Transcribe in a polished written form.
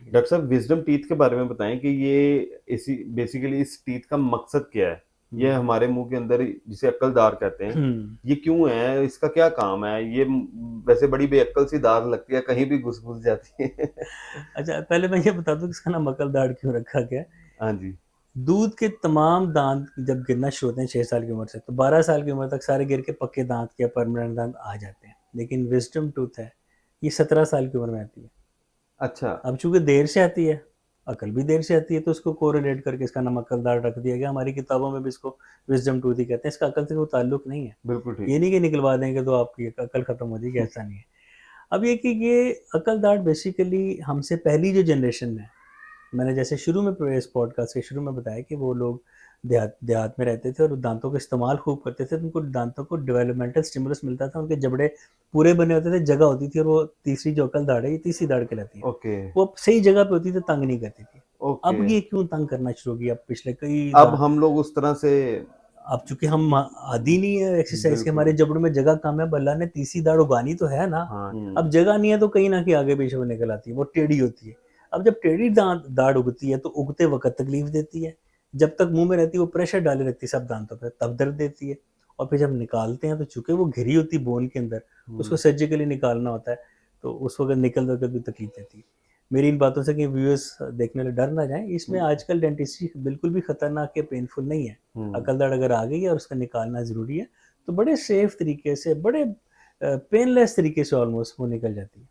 Doctor साहब wisdom teeth के बारे में बताएँ कि ये इसी बेसिकली इस टीथ का मकसद क्या है? ये हुँ। हमारे मुँह के अंदर जिसे अक्लदार कहते हैं, हुँ। ये क्यों है? इसका क्या काम है? ये वैसे बड़ी बेअक्ल सी दाढ़ लगती है, कहीं भी घुस-घुस जाती है। अच्छा, पहले मैं ये बता दूँ कि इसका नाम अकलदाढ़ क्यों रखा गया है? हाँ जी, दूध के तमाम दाँत जब गिरना शुरू होते हैं 6 साल की उम्र से, तो 12 साल की उम्र तक सारे गिर के पक्के दाँत या परमानेंट दाँत आ जाते हैं। लेकिन विज़डम टूथ है, ये 17 साल की उम्र में आती है। अच्छा, अब चूँकि देर से आती है, अकल भी देर से आती है, तो उसको कोरिलेट करके इसका नाम अकलदाढ़ रख दिया गया। हमारी किताबों में भी इसको विज़डम टूथ ही कहते हैं, इसका अकल से कोई ताल्लुक नहीं है। बिल्कुल ठीक। ये नहीं कि निकलवा देंगे तो आपकी अकल खत्म हो जाएगी, ऐसा नहीं है। अब ये कि ये अकलदाढ़ बेसिकली हमसे पहली जो जनरेशन है, मैंने जैसे शुरू में इस पॉडकास्ट के शुरू में बताया कि वो लोग देहात देहात में रहते थे और दांतों का इस्तेमाल खूब करते थे, तो उनको दांतों को डेवलपमेंटल स्टिमुलस मिलता था, उनके जबड़े पूरे बने होते थे, जगह होती थी, और वो तीसरी जो अकल दाढ़ है, ये तीसरी दाढ़ कहलाती है। ओके, वो सही जगह पे होती थी, तंग नहीं करती थी। ओके। अब ये क्यों तंग करना शुरू हो गया? अब पिछले कई अब दा हम लोग उस तरह से अब चूँकि हम आदी नहीं है एक्सरसाइज़ के, बिल्कुल, हमारे जबड़ों में जगह कम है, अब अल्लाह ने तीसरी दाढ़ उगानी तो है ना। हाँ, अब जगह नहीं है तो कहीं न कहीं आगे-पीछे वो निकल आती है, वो टेढ़ी होती है। अब जब टेढ़ी दाढ़ उगती है तो उगते वक़्त तकलीफ़ देती है। जब तक मुँह में रहती है वो प्रेशर डाले रखती है सब दाँतों पे, तब दर्द देती है। और फिर जब निकालते हैं तो चूँकि वो घिरी होती है बोन के अंदर, उसको हुँ, सर्जिकली निकालना होता है, तो उस वक़्त निकलते वक़्त भी तकलीफ़ देती है। मेरी इन बातों से कहीं व्यूअर्स देखने वाले डर ना जाएँ, इसमें हुँ, आजकल डेंटिस्ट्री बिल्कुल भी खतरनाक या पेनफुल नहीं है। हुँ। अकल दाढ़ अगर आ गई है और उसका निकालना ज़रूरी है, तो बड़े सेफ तरीके से, बड़े पेनलेस तरीके से ऑलमोस्ट वो निकल जाती है।